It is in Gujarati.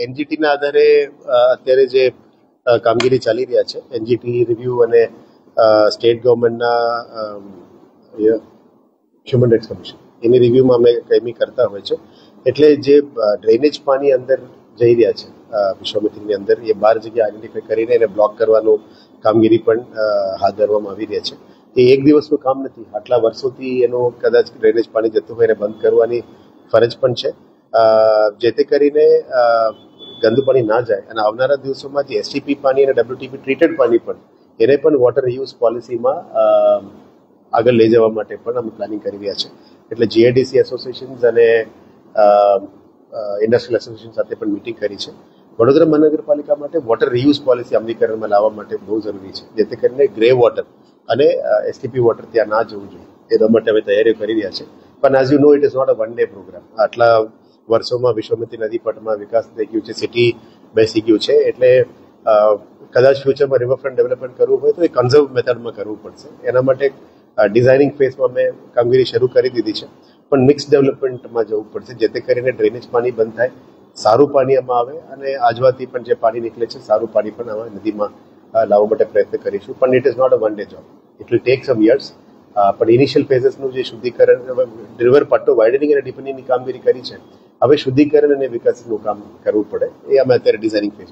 એનજીટીના આધારે અત્યારે જે કામગીરી ચાલી રહ્યા છે, એનજીટી રિવ્યુ અને સ્ટેટ ગવર્મેન્ટના હ્યુમન રાઇટ્સ કમિશન એની રિવ્યુમાં અમે કાયમી કરતા હોય છે. એટલે જે ડ્રેનેજ પાણી અંદર જઈ રહ્યા છે વિશ્વામિત્રીની અંદર, એ 12 જગ્યા આઈડેન્ટિફાઈ કરીને એને બ્લોક કરવાનું કામગીરી પણ હાથ ધરવામાં આવી રહી છે. એ એક દિવસનું કામ નથી, આટલા વર્ષોથી એનો કદાચ ડ્રેનેજ પાણી જતું હોય એને બંધ કરવાની ફરજ પણ છે, જેથી કરીને ગંદુ પાણી ના જાય. અને આવનારા દિવસોમાં જે એસટીપી પાણી અને ડબ્લ્યુટીપી ટ્રીટેડ પાણી પણ એને પણ વોટર રિયુઝ પોલિસીમાં આગળ લઈ જવા માટે પણ અમે પ્લાનિંગ કરી રહ્યા છે. એટલે જીઆઈડીસી એસોસિએશન્સ અને ઇન્ડસ્ટ્રીયલ એસોસિએશન સાથે પણ મિટિંગ કરી છે. વડોદરા મહાનગરપાલિકા માટે વોટર રિયુઝ પોલિસી અમલીકરણમાં લાવવા માટે બહુ જરૂરી છે, જેથી કરીને ગ્રે વોટર અને એસટીપી વોટર ત્યાં ના જવું જોઈએ. એના માટે અમે તૈયારીઓ કરી રહ્યા છે. પણ as you know, it is not a one day programme. આટલા વર્ષોમાં વિશ્વામિત્રી નદી પટમાં વિકાસ થઈ ગયું છે, સિટી બેસી ગયું છે. એટલે કદાચ ફ્યુચરમાં રિવરફ્રન્ટ ડેવલપમેન્ટ કરવું હોય તો એ કન્ઝર્વ મેથડમાં કરવું પડશે. એના માટે ડિઝાઇનિંગ ફેઝમાં મેં કામગીરી શરૂ કરી દીધી છે, પણ મિક્સ ડેવલપમેન્ટમાં જવું પડશે, જેથી કરીને ડ્રેનેજ પાણી બંધ થાય, સારું પાણી આમાં આવે અને આજવાથી પણ જે પાણી નીકળે છે સારું પાણી પણ આમાં નદીમાં લાવવા માટે પ્રયત્ન કરીશું. પણ it is not a one day job, it will take some years. પણ ઇનિશિયલ ફેઝસનું જે શુદ્ધિકરણ, રિવર પટ્ટો વાઇડનિંગ અને ડીપનિંગની કામગીરી કરી છે, હવે શુદ્ધિકરણ અને વિકાસનું કામ કરવું પડે. એ અમે અત્યારે ડિઝાઇનિંગ ફેઝ